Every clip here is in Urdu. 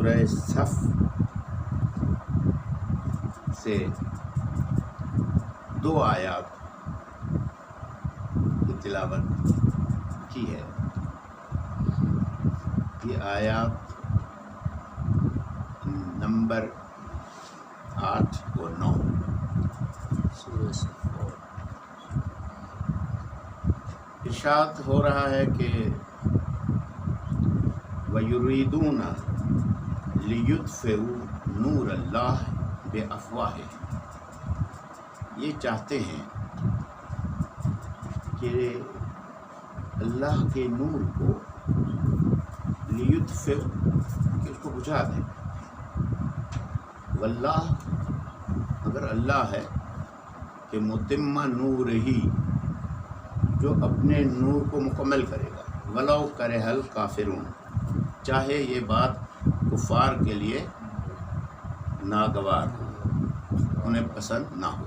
سورہ صف سے 2 آیات کی تلاوت کی ہے۔ یہ آیات نمبر 8 اور 9 سورہ صف۔ ارشاد ہو رہا ہے کہ وَيُرِيدُونَ لِيُطْفِئُوا نُورَ اللَّهِ بِأَفْوَاهِهِمْ، یہ چاہتے ہیں کہ اللہ کے نور کو لیطفئوا، کہ اس کو بجھا دیں، واللہ، مگر اللہ ہے کہ متم نور ہی، جو اپنے نور کو مکمل کرے گا، ولو کرہ الکافرون، چاہے یہ بات کفار کے لیے ناگوار ہو، انہیں پسند نہ ہو۔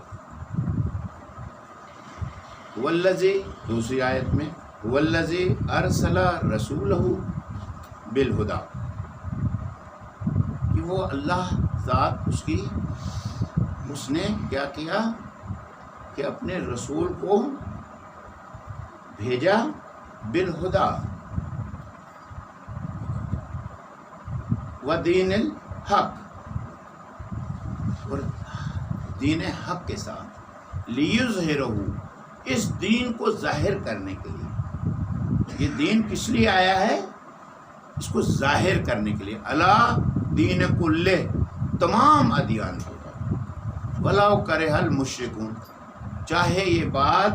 والذی، دوسری آیت میں والذی ارسل رسولہ بالہدی، کہ وہ اللہ ذات اس نے کیا کیا کہ اپنے رسول کو بھیجا بالہدی ودین الحق، اور دین حق کے ساتھ، لیظہرہ، اس دین کو ظاہر کرنے کے لیے۔ یہ دین کس لیے آیا ہے؟ اس کو ظاہر کرنے کے لیے، الا دین کلہ، تمام ادیان کے اوپر، ولو کرہ المشرکون، چاہے یہ بات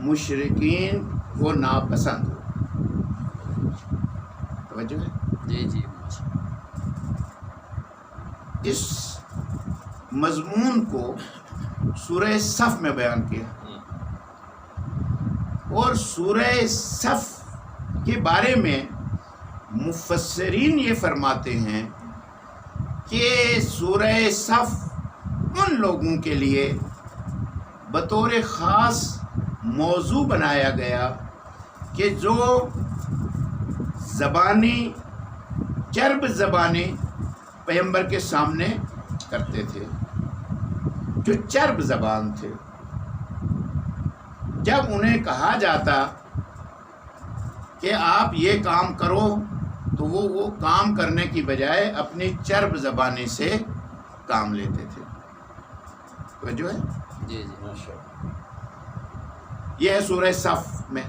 مشرکین کو ناپسند ہو۔ توجہ ہے؟ جی اس مضمون کو سورہ صف میں بیان کیا، اور سورہ صف کے بارے میں مفسرین یہ فرماتے ہیں کہ سورہ صف ان لوگوں کے لیے بطور خاص موضوع بنایا گیا کہ جو چرب زبانی پیغمبر کے سامنے کرتے تھے، جو چرب زبان تھے، جب انہیں کہا جاتا کہ آپ یہ کام کرو تو وہ کام کرنے کی بجائے اپنی چرب زبانی سے کام لیتے تھے۔ توجہ ہے؟ جی یہ ہے سورہ صف میں۔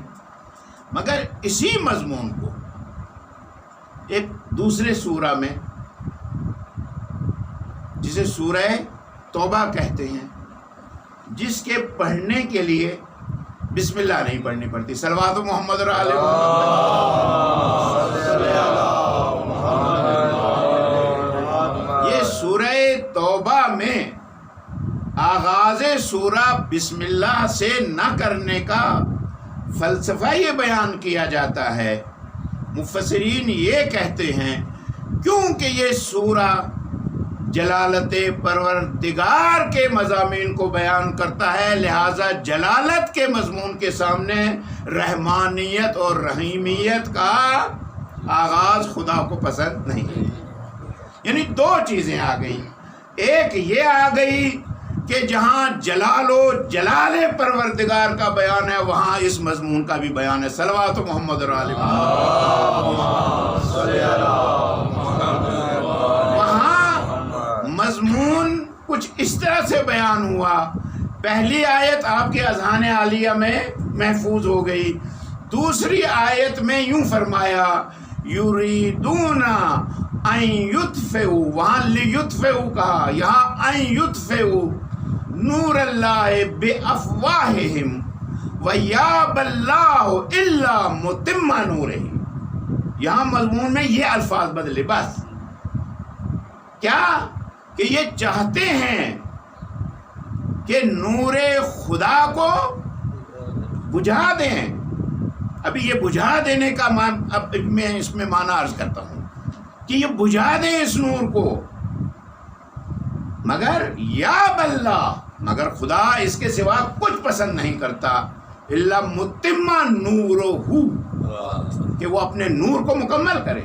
مگر اسی مضمون کو ایک دوسرے سورہ میں، جسے سورہ توبہ کہتے ہیں، جس کے پڑھنے کے لیے بسم اللہ نہیں پڑھنی پڑتی، صلوات محمد اور آل محمد۔ یہ سورہ توبہ میں آغاز سورہ بسم اللہ سے نہ کرنے کا فلسفہ یہ بیان کیا جاتا ہے۔ مفسرین یہ کہتے ہیں کیونکہ یہ سورہ جلالت پروردگار کے مضامین کو بیان کرتا ہے، لہذا جلالت کے مضمون کے سامنے رحمانیت اور رحیمیت کا آغاز خدا کو پسند نہیں ہے۔ یعنی 2 چیزیں آ گئیں، ایک یہ آ گئی کہ جہاں جلال و جلال پروردگار کا بیان ہے، وہاں اس مضمون کا بھی بیان ہے، صلوات محمد اور آل محمد۔ مضمون کچھ اس طرح سے بیان ہوا، پہلی آیت آپ کے اذہان عالیہ میں محفوظ ہو گئی، دوسری آیت میں یوں فرمایا یریدون ان یطفئوا، وہاں لیطفئوا کہا، یہاں ان یطفئوا نور اللہ بافواہہم ویابی اللہ الا متم نورہ۔ یہاں مضمون میں یہ الفاظ بدلے، بس کیا کہ یہ چاہتے ہیں کہ نور خدا کو بجھا دیں۔ ابھی یہ بجھا دینے کا اب میں اس میں معنی عرض کرتا ہوں کہ یہ بجھا دیں اس نور کو، مگر یا باللہ، مگر خدا اس کے سوا کچھ پسند نہیں کرتا، الا متم نورہ، کہ وہ اپنے نور کو مکمل کرے،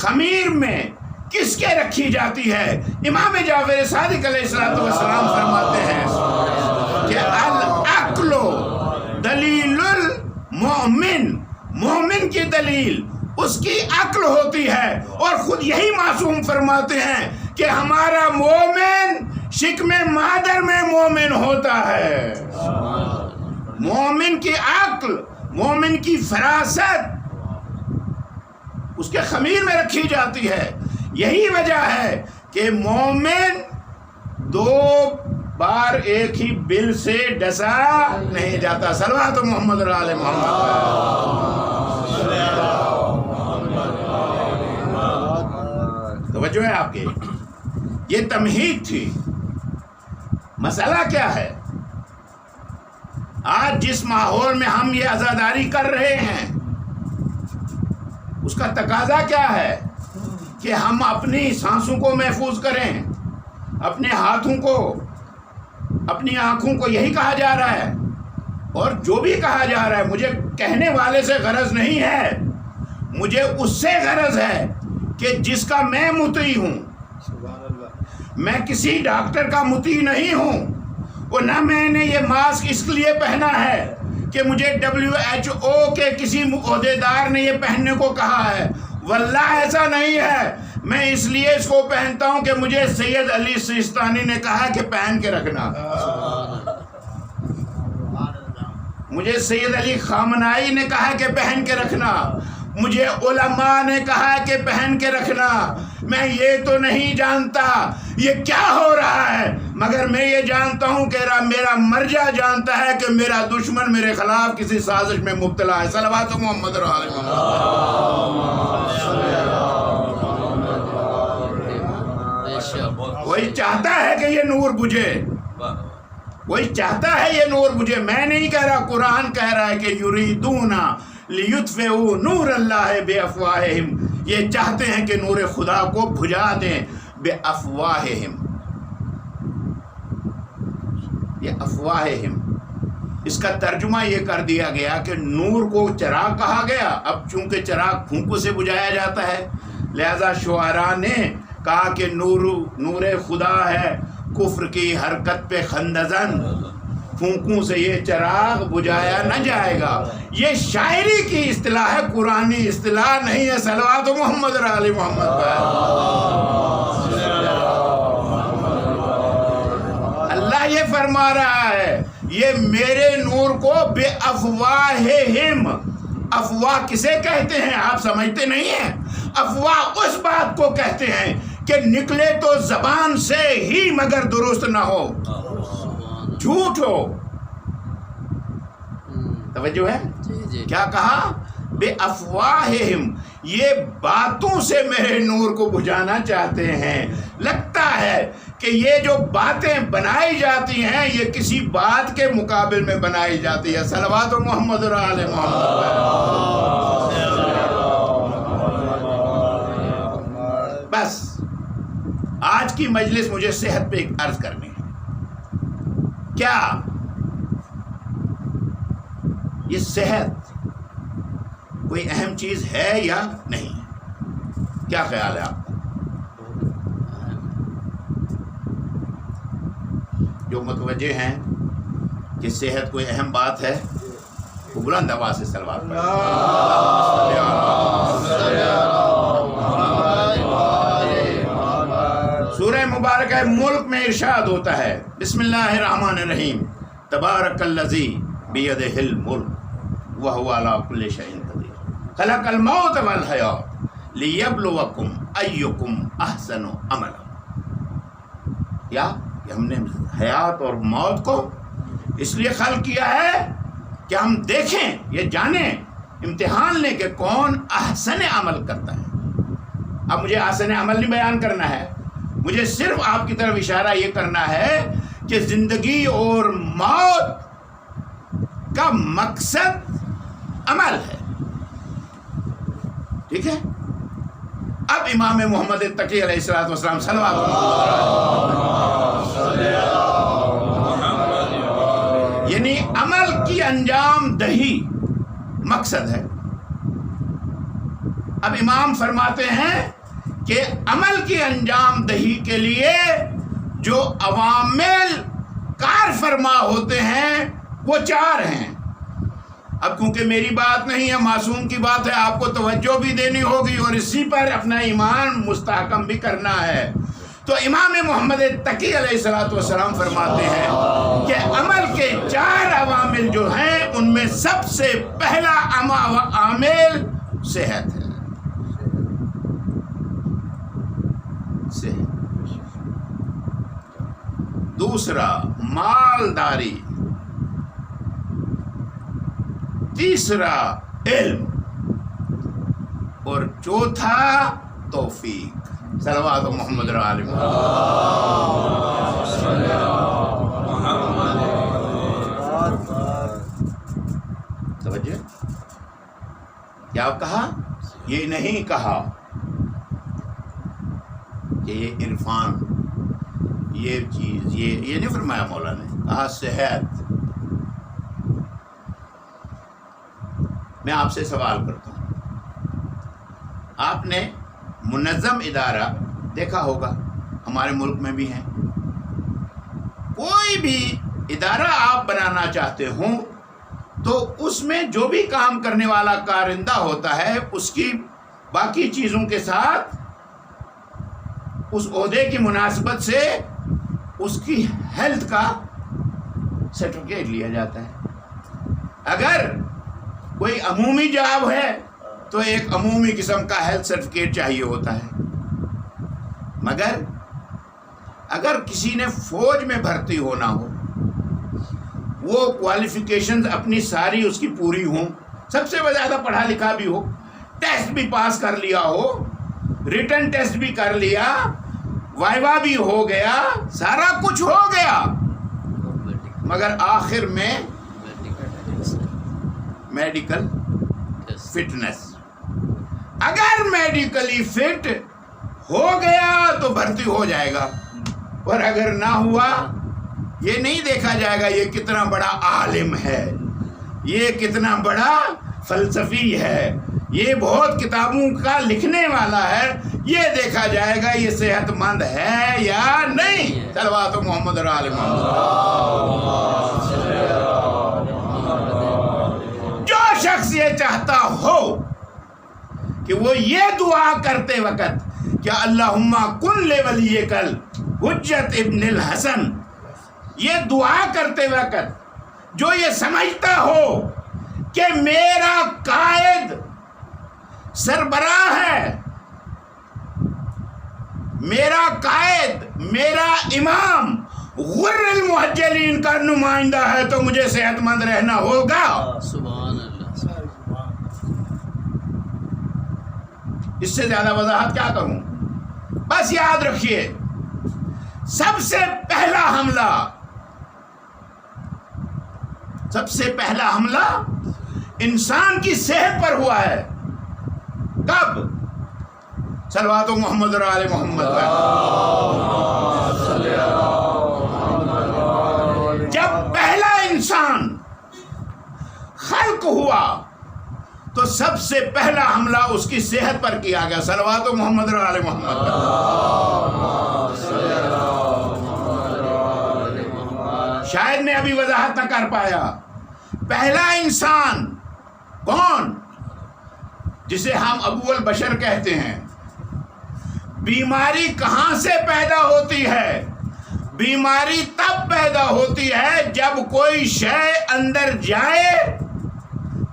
خمیر میں کس کے رکھی جاتی ہے؟ امام جعفر صادق علیہ السلام فرماتے ہیں کہ العقل دلیل المؤمن، مومن کی دلیل اس کی عقل ہوتی ہے، اور خود یہی معصوم فرماتے ہیں کہ ہمارا مومن شکم مادر میں مومن ہوتا ہے۔ مومن کی عقل، مومن کی فراست اس کے خمیر میں رکھی جاتی ہے۔ یہی وجہ ہے کہ مومن دو بار ایک ہی بل سے ڈسا نہیں جاتا۔ صلوات محمد اور آل محمد۔ توجہ ہے آپ کے، یہ تمہید تھی۔ مسئلہ کیا ہے؟ آج جس ماحول میں ہم یہ عزاداری کر رہے ہیں اس کا تقاضا کیا ہے کہ ہم اپنی سانسوں کو محفوظ کریں، اپنے ہاتھوں کو، اپنی آنکھوں کو، یہی کہا جا رہا ہے۔ اور جو بھی کہا جا رہا ہے، مجھے کہنے والے سے غرض نہیں ہے، مجھے اس سے غرض ہے کہ جس کا میں مطیع ہوں۔ میں کسی ڈاکٹر کا مطیع نہیں ہوں، اور نہ میں نے یہ ماسک اس لیے پہنا ہے کہ مجھے WHO کے کسی عہدیدار نے یہ پہننے کو کہا ہے، واللہ ایسا نہیں ہے۔ میں اس لیے اس کو پہنتا ہوں کہ مجھے سید علی سیستانی نے کہا کہ پہن کے رکھنا، مجھے سید علی خامنائی نے کہا کہ پہن کے رکھنا، مجھے علماء نے کہا کہ پہن کے رکھنا۔ میں یہ تو نہیں جانتا یہ کیا ہو رہا ہے، مگر میں یہ جانتا ہوں کہ میرا مرجع جانتا ہے کہ میرا دشمن میرے خلاف کسی سازش میں مبتلا ہے۔ صلوات محمد اور آل محمد۔ وہی چاہتا ہے کہ یہ نور بجھے، وہی چاہتا ہے یہ نور بجھے۔ میں نہیں کہہ رہا، قرآن کہہ رہا ہے کہ یریدون لیطفئوا نور اللہ بافواہہم، یہ چاہتے ہیں کہ نور خدا کو بجھا دیں بافواہہم۔ یہ افواہہم، اس کا ترجمہ یہ کر دیا گیا کہ نور کو چراغ کہا گیا۔ اب چونکہ چراغ پھونکوں سے بجھایا جاتا ہے، لہذا شعراء نے کہا کہ نور خدا ہے کفر کی حرکت پہ خندزن، پھونکوں سے یہ چراغ بجھایا نہ جائے گا۔ یہ شاعری کی اصطلاح ہے، قرآنی اصطلاح نہیں ہے۔ صلوات محمد اور آل محمد پر۔ اللہ یہ فرما رہا ہے، یہ میرے نور کو بے افواہہم، افواہ کسے کہتے ہیں آپ سمجھتے نہیں ہیں؟ افواہ اس بات کو کہتے ہیں کہ نکلے تو زبان سے ہی مگر درست نہ ہو، جھوٹ ہو۔ توجہ ہے؟ کیا کہا؟ بے افواہہم، یہ باتوں سے میرے نور کو بجھانا چاہتے ہیں۔ لگتا ہے کہ یہ جو باتیں بنائی جاتی ہیں یہ کسی بات کے مقابل میں بنائی جاتی ہے۔ صلوات محمد اور آل محمد۔ بس آج کی مجلس مجھے صحت پہ ایک عرض کرنی ہے۔ کیا یہ صحت کوئی اہم چیز ہے یا نہیں ہے؟ کیا خیال ہے آپ کا؟ جو متوجہ ہیں کہ صحت کوئی اہم بات ہے وہ بلند آواز سے صلوات پڑھیں۔ سورہ مبارکہ ملک میں ارشاد ہوتا ہے، بسم اللہ الرحمن الرحیم، تبارک الذی بیدہ الملک وہو علی کل شیء قدیر، خلق الموت والحیات لیبلوکم ایکم احسن عملا۔ یا کہ ہم نے حیات اور موت کو اس لیے خلق کیا ہے کہ ہم دیکھیں، یہ جانیں، امتحان لیں کہ کون احسن عمل کرتا ہے۔ اب مجھے احسن عمل نہیں بیان کرنا ہے، مجھے صرف آپ کی طرف اشارہ یہ کرنا ہے کہ زندگی اور موت کا مقصد عمل ہے، ٹھیک ہے؟ اب امام محمد تقی علیہ السلام صلوات یعنی عمل کی انجام دہی مقصد ہے۔ اب امام فرماتے ہیں کہ عمل کی انجام دہی کے لیے جو عوامل کار فرما ہوتے ہیں وہ 4 ہیں. اب کیونکہ میری بات نہیں ہے، معصوم کی بات ہے، آپ کو توجہ بھی دینی ہوگی اور اسی پر اپنا ایمان مستحکم بھی کرنا ہے. تو امام محمد تقی علیہ الصلوۃ والسلام فرماتے ہیں کہ عمل کے 4 عوامل جو ہیں ان میں سب سے پہلا عامل صحت ہے. صحت. دوسرا مالداری. تیسرا علم. اور چوتھا توفیق. صلوات محمد علیہ توجہ. کیا کہا؟ یہ نہیں کہا کہ یہ عرفان، یہ چیز، یہ نہیں فرمایا مولا نے. کہا صحت. میں آپ سے سوال کرتا ہوں، آپ نے منظم ادارہ دیکھا ہوگا، ہمارے ملک میں بھی ہیں. کوئی بھی ادارہ آپ بنانا چاہتے ہوں تو اس میں جو بھی کام کرنے والا کارندہ ہوتا ہے اس کی باقی چیزوں کے ساتھ اس عہدے کی مناسبت سے اس کی ہیلتھ کا سرٹیفکیٹ لیا جاتا ہے. اگر کوئی عمومی جاب ہے تو ایک عمومی قسم کا ہیلتھ سرٹیفکیٹ چاہیے ہوتا ہے. مگر اگر کسی نے فوج میں بھرتی ہونا ہو، وہ کوالیفیکیشنز اپنی ساری اس کی پوری ہوں، سب سے زیادہ پڑھا لکھا بھی ہو، ٹیسٹ بھی پاس کر لیا ہو، ریٹن ٹیسٹ بھی کر لیا، وائوا بھی ہو گیا، سارا کچھ ہو گیا، مگر آخر میں میڈیکل فٹنس. اگر میڈیکلی فٹ ہو گیا تو بھرتی ہو جائے گا، اور اگر نہ ہوا یہ نہیں دیکھا جائے گا یہ کتنا بڑا عالم ہے، یہ کتنا بڑا فلسفی ہے، یہ بہت کتابوں کا لکھنے والا ہے، یہ دیکھا جائے گا یہ صحت مند ہے یا نہیں. صلوات محمد علیہ محمد. جو شخص یہ چاہتا ہو کہ وہ یہ دعا کرتے وقت کہ اللہم کن لولیک الحجت ابن الحسن، یہ دعا کرتے وقت جو یہ سمجھتا ہو کہ میرا قائد سربراہ ہے، میرا قائد، میرا امام غر المحجلین کا نمائندہ ہے تو مجھے صحت مند رہنا ہوگا. سبحان اللہ. اس سے زیادہ وضاحت کیا کروں؟ بس یاد رکھیے، سب سے پہلا حملہ انسان کی صحت پر ہوا ہے. کب؟ صلوات محمد علی محمد. جب پہلا انسان خلق ہوا تو سب سے پہلا حملہ اس کی صحت پر کیا گیا. صلوات محمد علی محمد. شاید میں ابھی وضاحت نہ کر پایا. پہلا انسان کون؟ جسے ہم ابو البشر کہتے ہیں. بیماری کہاں سے پیدا ہوتی ہے؟ بیماری تب پیدا ہوتی ہے جب کوئی شے اندر جائے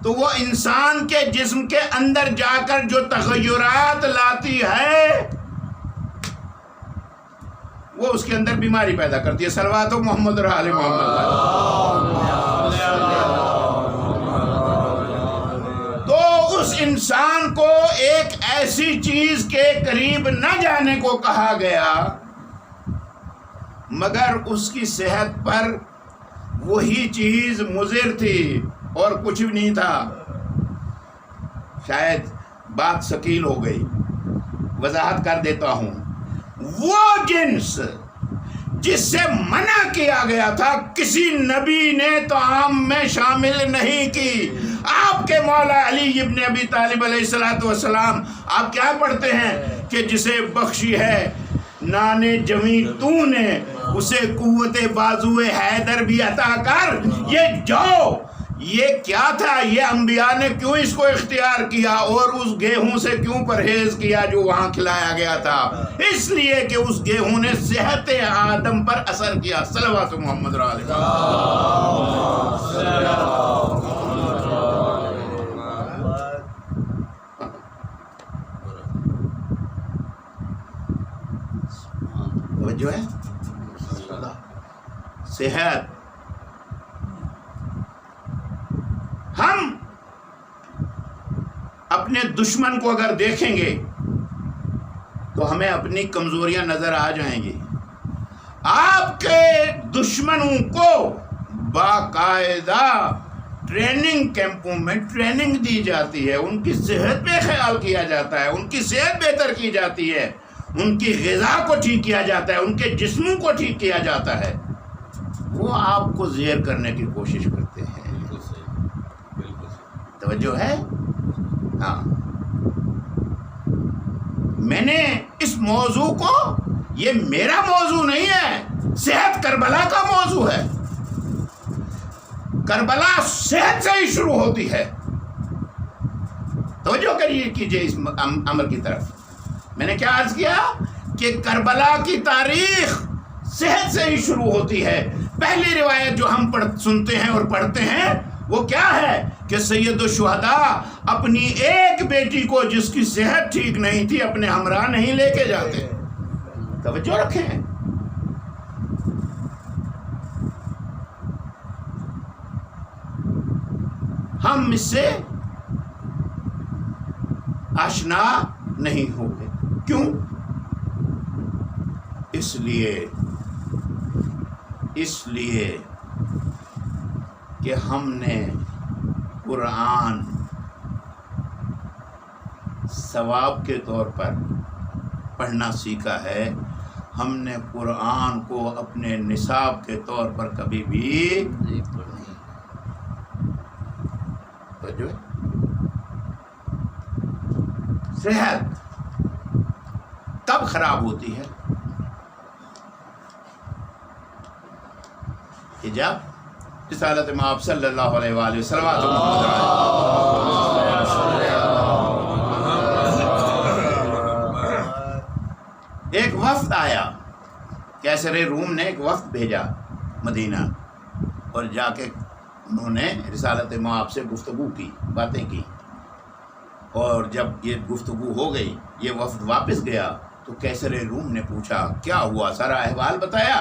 تو وہ انسان کے جسم کے اندر جا کر جو تغیرات لاتی ہے وہ اس کے اندر بیماری پیدا کرتی ہے. صلوات محمد علی محمد. تو اس انسان کو ایک ایسی چیز کے قریب نہ جانے کو کہا گیا مگر اس کی صحت پر وہی چیز مضر تھی اور کچھ بھی نہیں تھا. شاید بات ثقیل ہو گئی، وضاحت کر دیتا ہوں. وہ جنس جس سے منع کیا گیا تھا کسی نبی نے طعام میں شامل نہیں کی. آپ کے مولا علی ابن ابی طالب علیہ الصلوۃ والسلام آپ کیا پڑھتے ہیں کہ جسے بخشی ہے نانے جمی تو نے اسے قوت بازو حیدر بھی عطا کر. یہ جو یہ کیا تھا؟ یہ انبیاء نے کیوں اس کو اختیار کیا اور اس گیہوں سے کیوں پرہیز کیا جو وہاں کھلایا گیا تھا؟ اس لیے کہ اس گیہوں نے صحت آدم پر اثر کیا. صلوات محمد علیہ. جو ہے صحت. ہم اپنے دشمن کو اگر دیکھیں گے تو ہمیں اپنی کمزوریاں نظر آ جائیں گی. آپ کے دشمنوں کو باقاعدہ ٹریننگ کیمپوں میں ٹریننگ دی جاتی ہے، ان کی صحت پہ خیال کیا جاتا ہے، ان کی صحت بہتر کی جاتی ہے، ان کی غذا کو ٹھیک کیا جاتا ہے، ان کے جسموں کو ٹھیک کیا جاتا ہے. وہ آپ کو زیر کرنے کی کوشش کرتے ہیں. توجہ ہے؟ ہاں. میں نے اس موضوع کو، یہ میرا موضوع نہیں ہے، صحت کربلا کا موضوع ہے. کربلا صحت سے ہی شروع ہوتی ہے. توجہ کیجئے اس امر کی طرف. میں نے کیا عرض کیا کہ کربلا کی تاریخ صحت سے ہی شروع ہوتی ہے. پہلی روایت جو ہم سنتے ہیں اور پڑھتے ہیں وہ کیا ہے کہ سید الشہداء اپنی ایک بیٹی کو جس کی صحت ٹھیک نہیں تھی اپنے ہمراہ نہیں لے کے جاتے. توجہ رکھیں. ہم اس سے آشنا نہیں ہو گئے. کیوں؟ اس لیے کہ ہم نے قرآن ثواب کے طور پر پڑھنا سیکھا ہے. ہم نے قرآن کو اپنے نصاب کے طور پر کبھی بھی نہیں پڑھا. جو صحت تب خراب ہوتی ہے کہ جب رسالت مآب صلی اللہ علیہ وآلہ وسلم ایک وفد آیا. کیسر روم نے ایک وفد بھیجا مدینہ اور جا کے انہوں نے رسالت مآب سے گفتگو کی، باتیں کی. اور جب یہ گفتگو ہو گئی، یہ وفد واپس گیا تو کیسر روم نے پوچھا کیا ہوا، سارا احوال بتایا.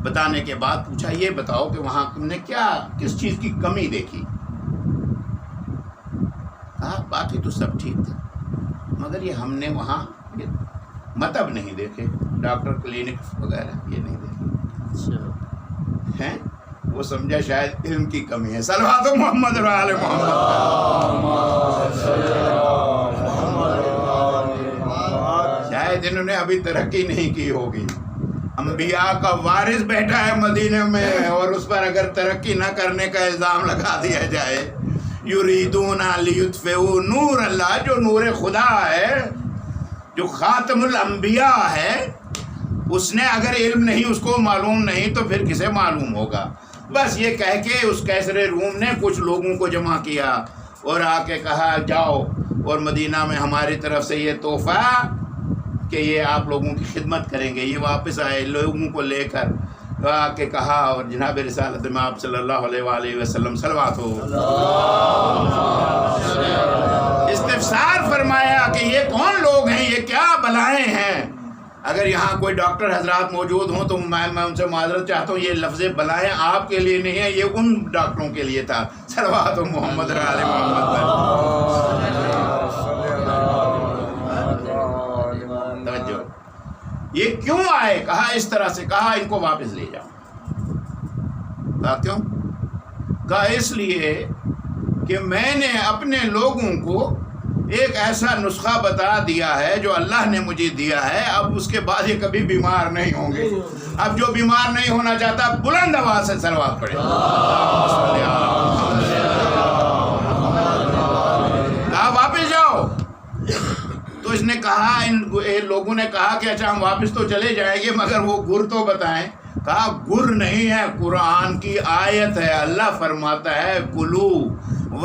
بتانے کے بعد پوچھا یہ بتاؤ کہ وہاں تم نے کس چیز کی کمی دیکھی. کہا باقی تو سب ٹھیک تھا مگر یہ ہم نے وہاں مطب نہیں دیکھے، ڈاکٹر کلینک وغیرہ یہ نہیں دیکھے ہیں. وہ سمجھا شاید علم کی کمی ہے. صلوات محمد و آل محمد. شاید انہوں نے ابھی ترقی نہیں کی ہوگی. انبیاء کا وارث بیٹھا ہے مدینہ میں اور اس پر اگر ترقی نہ کرنے کا الزام لگا دیا جائے. یریدون لیطفئوا نور اللہ، جو نور خدا ہے، جو خاتم الانبیاء ہے، اس نے اگر علم نہیں، اس کو معلوم نہیں تو پھر کسے معلوم ہوگا. بس یہ کہہ کے اس کیسر روم نے کچھ لوگوں کو جمع کیا اور آ کے کہا جاؤ اور مدینہ میں ہماری طرف سے یہ تحفہ کہ یہ آپ لوگوں کی خدمت کریں گے. یہ واپس آئے لوگوں کو لے کر آ کے کہا اور جناب رسالت مآب صلی اللہ علیہ وآلہ وسلم صلوات ہو استفسار فرمایا کہ یہ کون لوگ ہیں، یہ کیا بلائیں ہیں. اگر یہاں کوئی ڈاکٹر حضرات موجود ہوں تو میں ان سے معذرت چاہتا ہوں، یہ لفظ بلائیں آپ کے لیے نہیں ہے، یہ ان ڈاکٹروں کے لیے تھا. صلوات محمد علی محمد. توجہ. یہ کیوں آئے؟ کہا اس طرح سے، کہا ان کو واپس لے جاؤ. کہا کیوں؟ کہا اس لیے کہ میں نے اپنے لوگوں کو ایک ایسا نسخہ بتا دیا ہے جو اللہ نے مجھے دیا ہے. اب اس کے بعد یہ کبھی بیمار نہیں ہوں گے. اب جو بیمار نہیں ہونا چاہتا بلند آواز سے صلوات پڑھے. اس نے کہا ان لوگوں نے کہا کہ اچھا ہم واپس تو چلے جائیں گے مگر وہ گر تو بتائیں. کہا گر نہیں ہے، قرآن کی آیت ہے. اللہ فرماتا ہے کلو